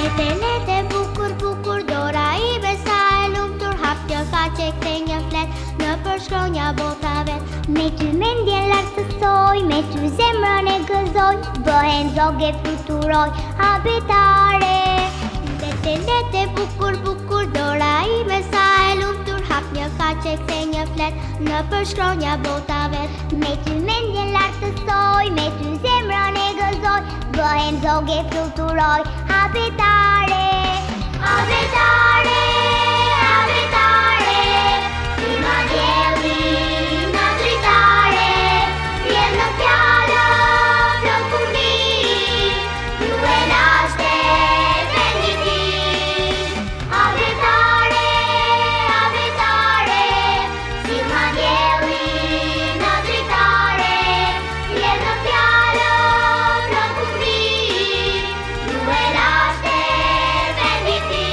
Lete bukur bukur dora ime sa e lumtur, hapja ka që kthej një flet në përshkronja bota vet. Me ty mendjen lartësoj, me ty zemrën e gëzoj, bëhen zoge fluturoj, habitare. Lete bukur bukur dora ime sa e lumtur, hapja ka që kthej një flet në përshkronja bota vet. Me ty mendjen lartësoj, me ty zemrën e gëzoj, bëhen zoge fluturoj, habitare. Habitare, habitare, si ma dielli në dritare, vjen në fjallë flokumi, ju e lashte venditi. Habitare, habitare, si ma dielli në dritare, vjen në fjallë flokumi, ju e lashte venditi.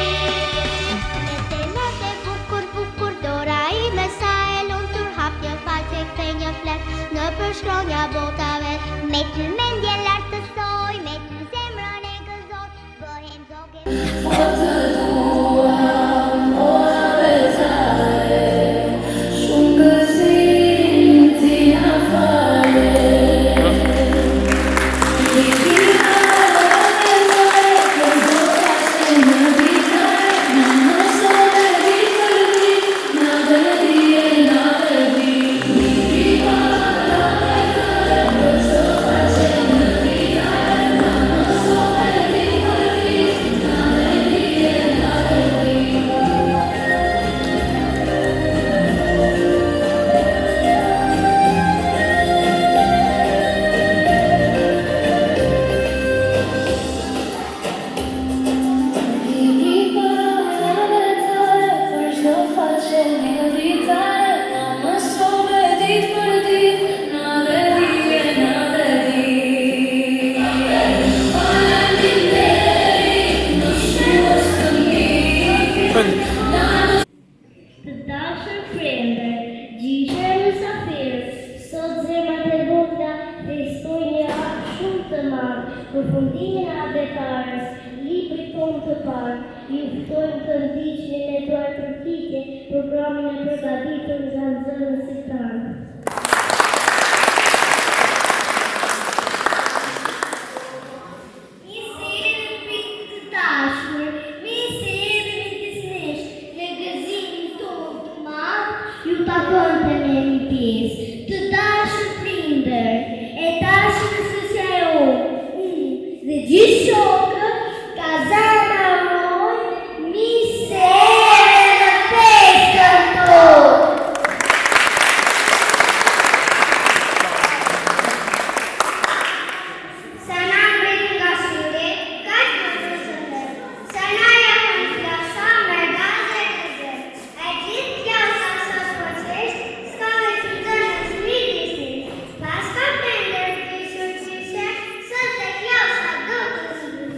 Lete bukur bukur dora ime sa e lumtur, hapja ka që kthej një flet në përshkronja bota vet. Me ty mendjen lartësoj, me ty zemrën e gëzoj, bëhen zoge. Të dashur prindër, gjyshe mysafir, sot zemrat e vogla festojnë një akt shumë të madh për fundimin e abetarës, librit tonë të parë. Ju ftojmë të ndiqni me duar përpitje programin e përgatitur nga nxënësit tanë. Ju takon të me një pjesë, të dashur prindër, e dashur sësja e unë, dhe gjithë shokët, kazana moj, mi se në festën tonë. Sana mrit nga syre, kaq më të shëndër, sana jahën nga sa mërgazër të zër, e gjithë klasa sa proces, s'ka me të dënës midisnis, pas ka pender të shurqise, sot e klasa do të zbër.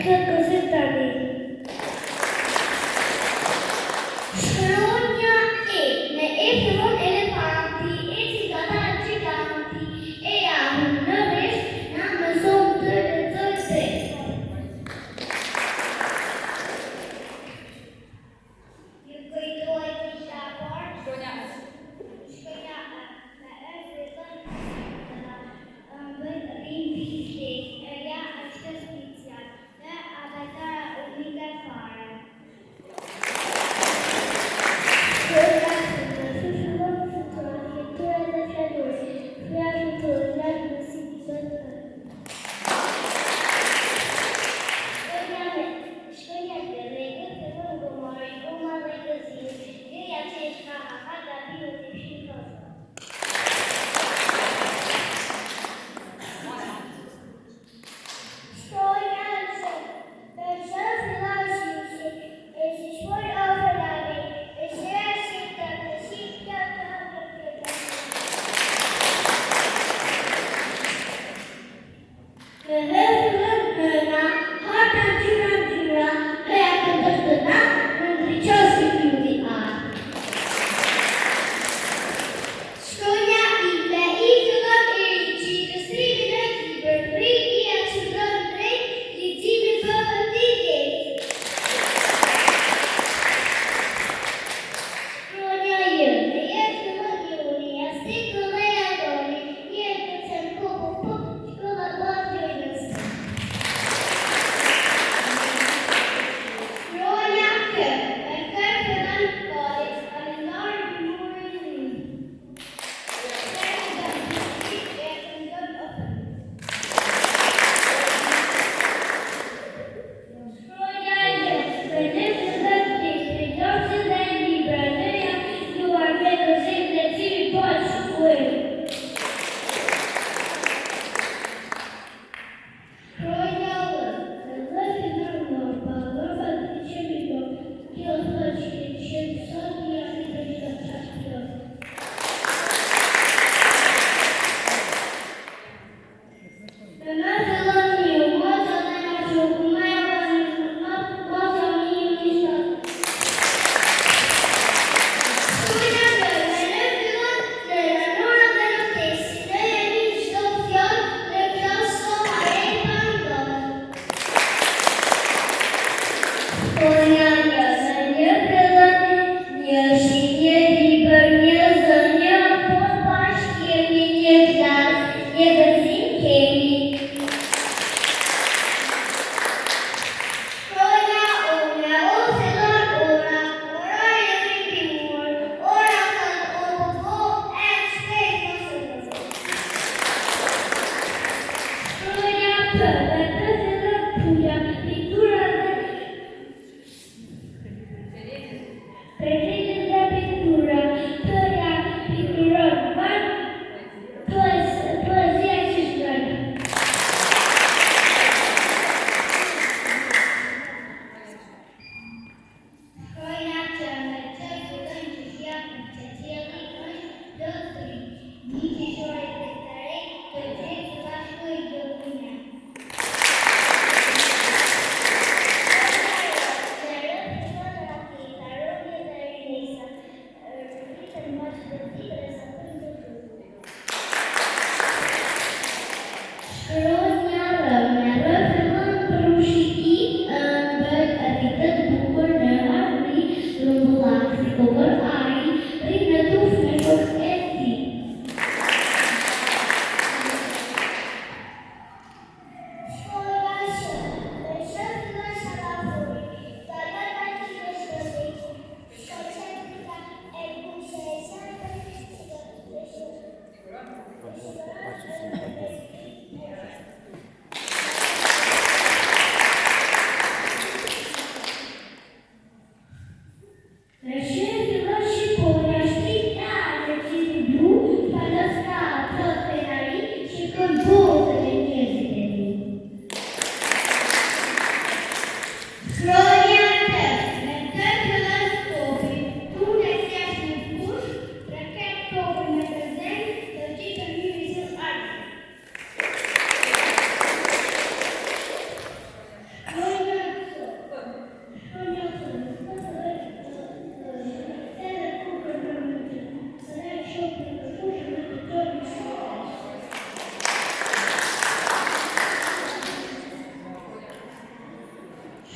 Kë cos'è tani? Shkronja E. Me E fillon elefanti, E cigata giganti, E jam në vesh, na mëson të lexoj tekst. Ju kujtoj kisha parë? Shkronja me E fillon bëjt rinjistik, ja është special, dhe avetara unike fare.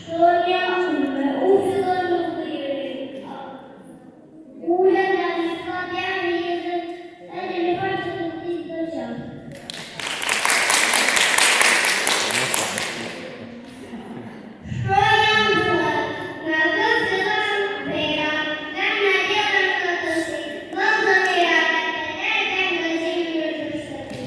Shkronja me u fillon nuk liri. Ule nga një skadja njëzët edhe në farë që të t'i të qatë. Shkronja më duhet, nga të fillon vera, nga në gjellën këtë si, vëllë të vera, e në zimë në të shtëpi.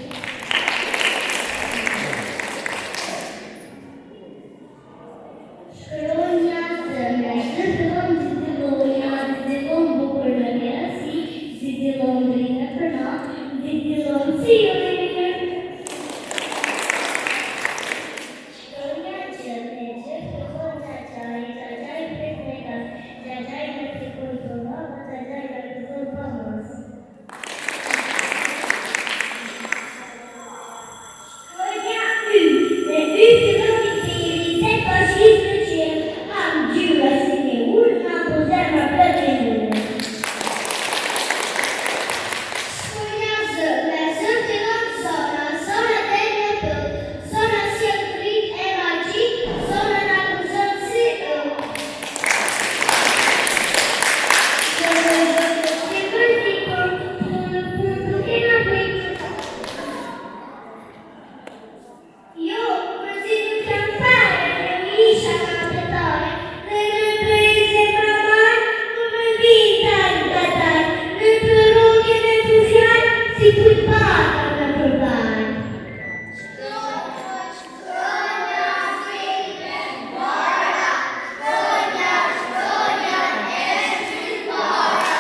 Shkronja të me të fillon të fillonja, të fillon bukur në mjësi, të fillon drinë për na, të fillon si o të mirë. Shkronja që me që fillon qaqaj, qaqaj për të nekas, qaqaj për të kontrola, qaqaj për të fillon pamas. Shkronja y, me y fillon të tiri, se pashis të qenë, am gjyra si një ullë, am po zemra për të njënë. Shkronja zë, me zë fillon sona, sona dhe një pëll, sona si e krit e magjik, sona nga kuzon si ëll. Shkronja zë, si përti për, të kena prit. Jo, përsi nuk jam fare, në isha kapetare, dhe në përse pra marë, në më vitaj gataj, në përrotje në të fjallë, si kujt pata në përbaj. Shkronja fritë mora, shkronja e fritë mora.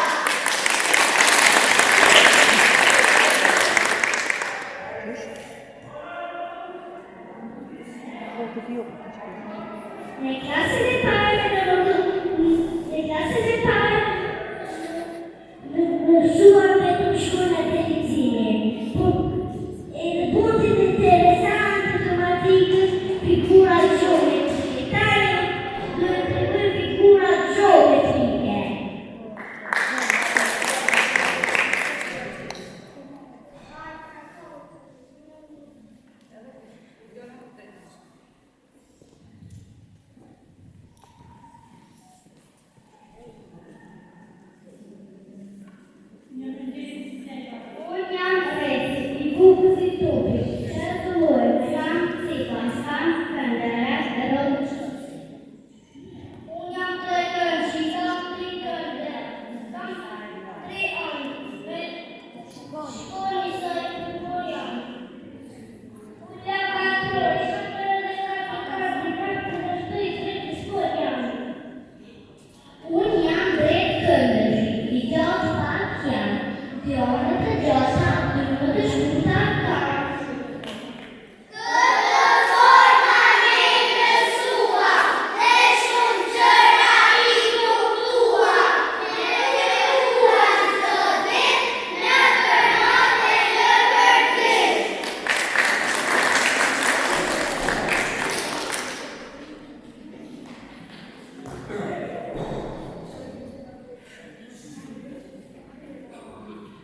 Në klasën e parë, në mësuar vetëm shkronja të leximit, edhe botin e interesante të matikës, figura geometrike. Tani do të tregoj figura geometrike. Unë jam rresi, I bukës I topi, që të lojë, shkam, cipa, shkam, këndere, e rodë qëtë. Unë jam të e kërë, shikam, 3 këndere, shkam, 3 anë, shkoni së e këndor janë. Unë jam katërë, shkam dhe katërë, dhe shtoj të shkoj janë. Unë jam drejt këndëri, I gjatë pak janë. Djone të gjasa, në të shkuta karë. Këtë forma me kësua, dhe shumë gjëra I kuptua, me ua çdo dit, në përnat e në vërtit.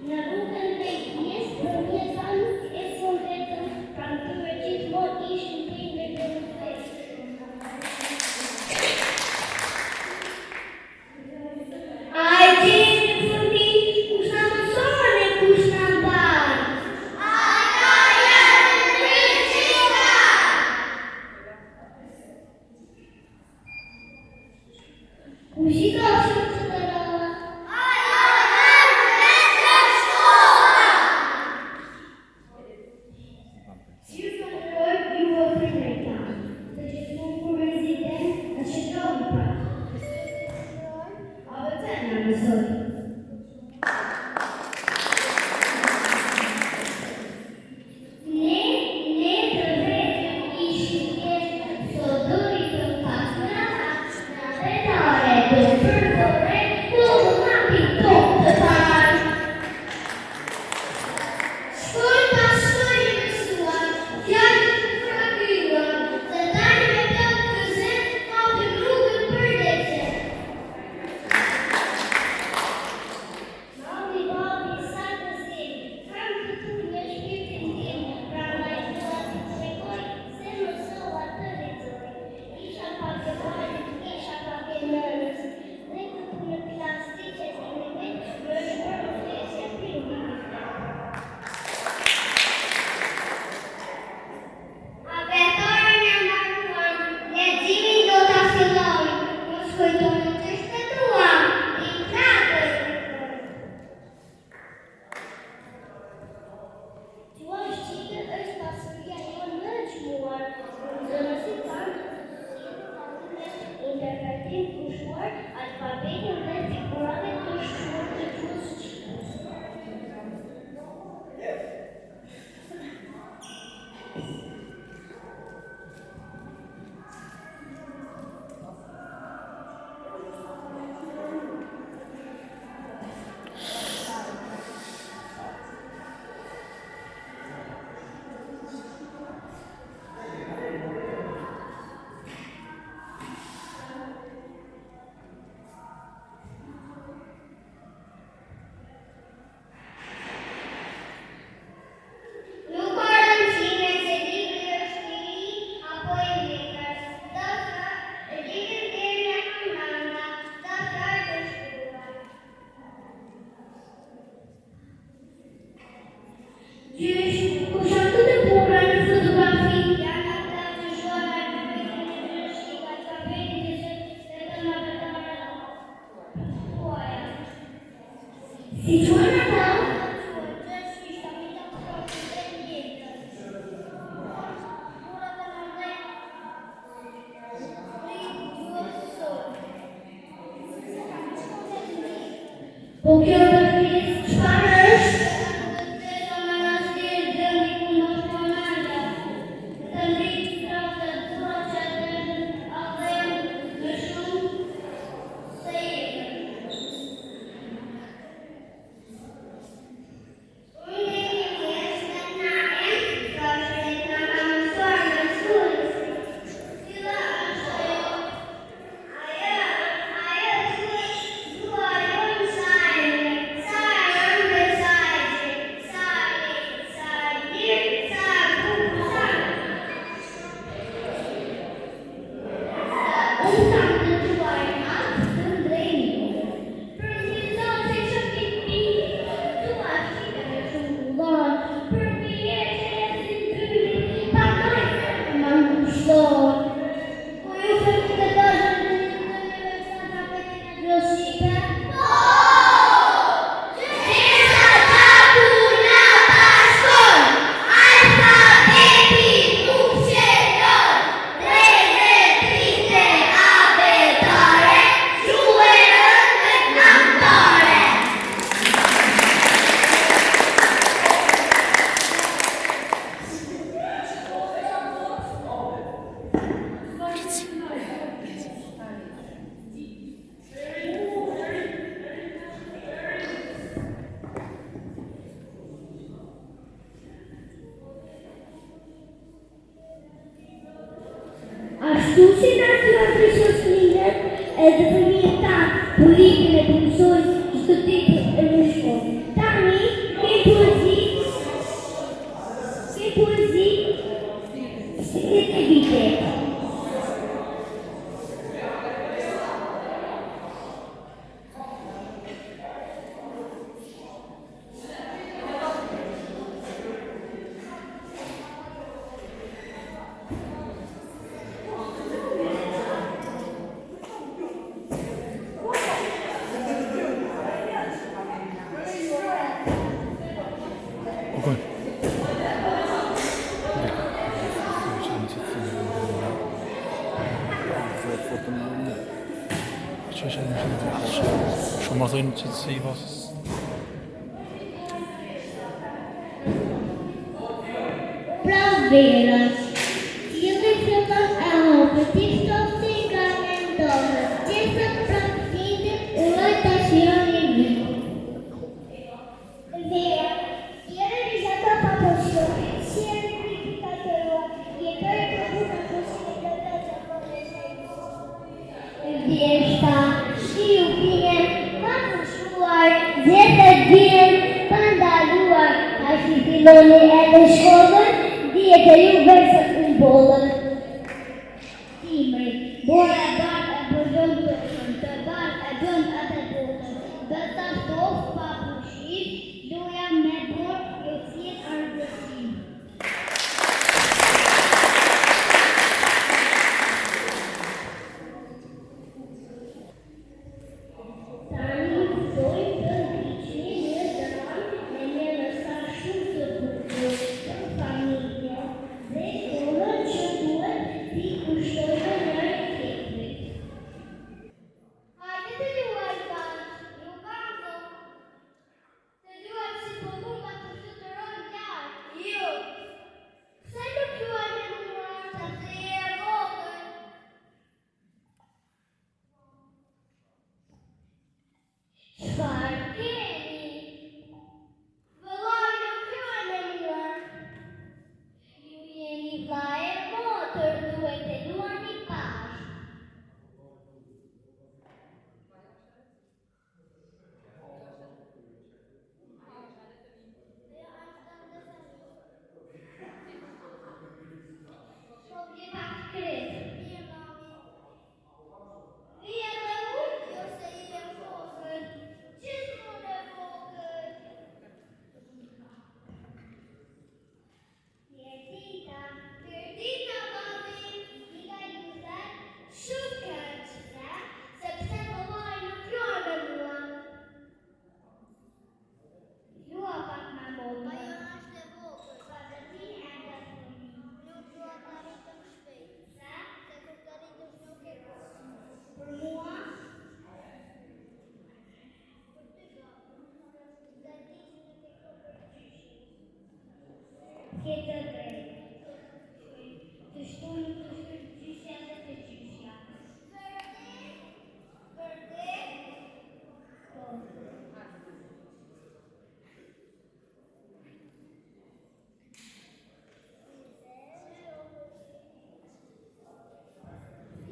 Në bukën të pjesë, për një tanës e son vetëm, pra në të gjithmonë ishën të me të A e qenë në fundi, kush në mësone, kush në mbarë. Ata janë Princika. Kush I ka shumë që të rëva? Si ju të nëroj, ju vë përrejta. Të gjithmonë kur reziten, në qëtërohë pra. A vëtë në mësoj. Ne të vetëm ishim tjetë, sot dëri të pas në vetare, të përdore, të mapi tokë të parë. Shkoj pas shkoj I mësuar, fjallë të frakyruar, dhe tani me të këzet, hapim rrugën për leqe. Mami, babi, sa të zim, kam të tu një shpirtin tim, pra ndaj të ati të shekoj, se mësova të lexoj. Isha pak e bajt Si quhen ata? Po kjo të fis, çfarë është? Ashtu si natyra prisoslimet, edhe fëmijët tanë, politikën e punësojnë çdo ditë në shkollë. Tani, ke poezi, si e vite. Shumë thënë që si pas. Pra vera, edhe fillat e hopët, ti ftofti nga mendove, gjithë praktikë, ulloj të shioni vitë. Vera, jere vizata pa poshtë, si e në kritika të rua, je kërë të buka kësime të të të përresajnë. Vjeshta, shiu pije, pa pushuar, zete dhjen, pa ndaluar, ka shi filoni edhe shkollën, dhjetë e ju versët në bollën. Timri, bora e barë e bëllon tokën, të barë e bën atë botën, dhe ta stofë pa pushim, doja me borë, jo s'jet ardhësim. Tjetër drejt. Të shtojnë të gjyshja dhe të gjyshja.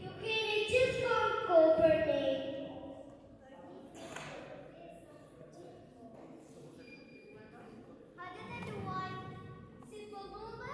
Ju keni gjithmonë kohë për ne. Hajde të luajmë, si po mund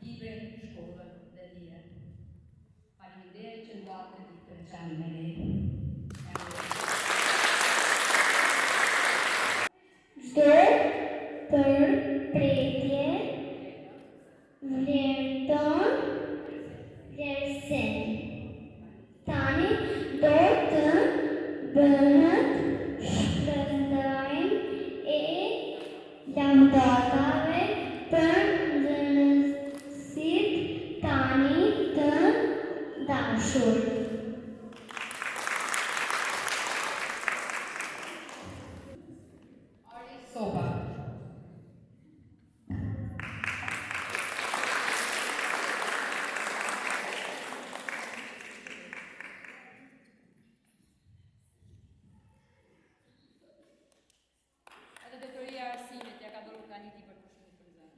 librin, shkollën dhe dijen. Faleminderit që ndatë të ditë të qenë me ne. Çdo përpretje vlerëton vlerësim. Tani do të bëhet shpërndajmë e lavdatave për nxënësit tani të dashur. Sopa. Edhe dektoria e arsimit ja ka dhënë organiti për pushimin për zënë.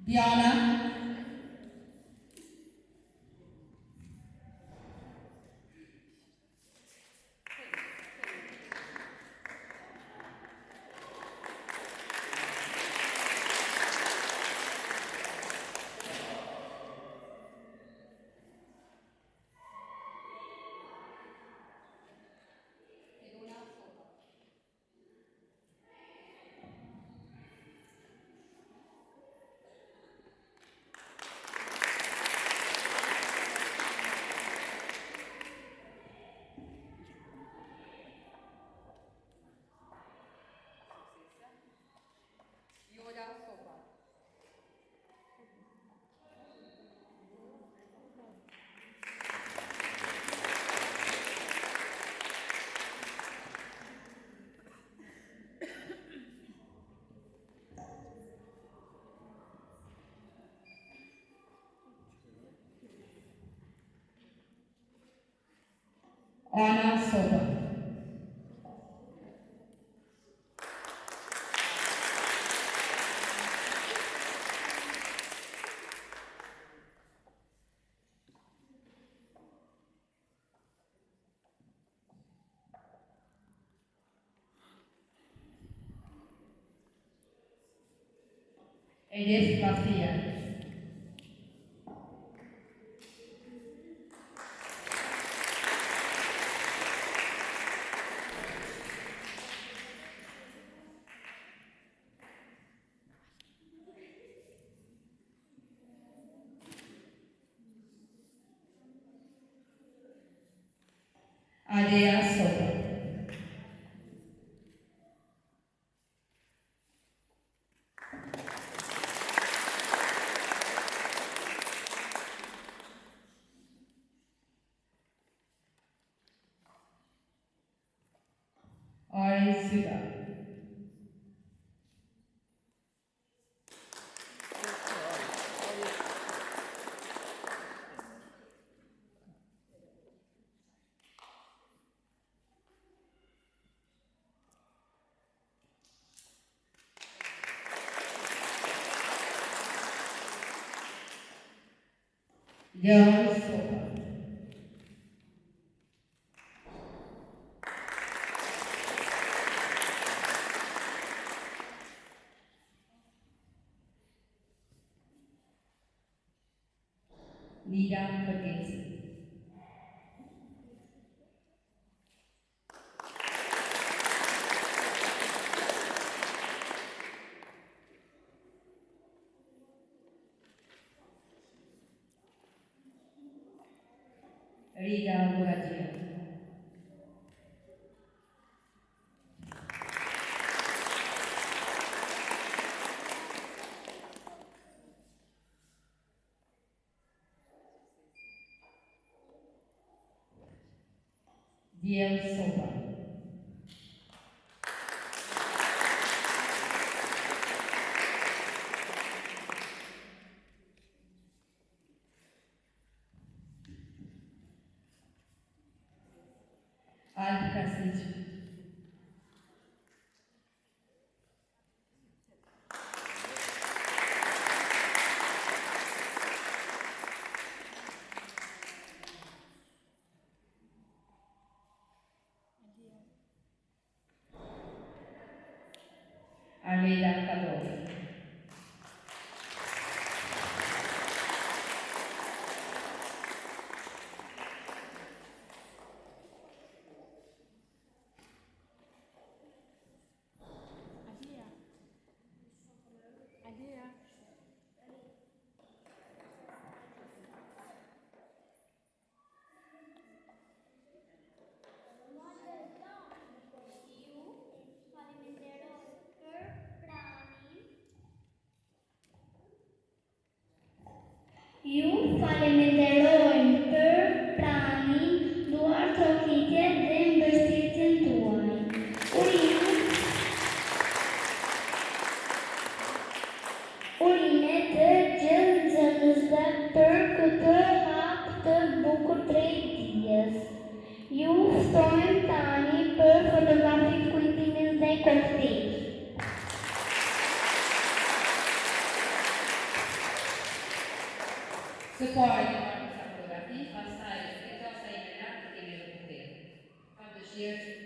Diana. Ana sopa. Edes Garcia. Adea sopa. Ari Suda. Leon sopa. Lida Ferguson. Rida Muradia. Diel Sopa. Alp Krasic. faleminderojmë për pranin, duar trokitjen dhe mbështetjen tuaj. Urime të gjithë nxënësve për këtë hap të bukur drejtdijes. Ju ftojmë tani për fotografit, kujtimin dhe koktel. Së pari të marrë disa fotografi, pastaj do sa i merat të kemi edhe koktel. Kam dëshirë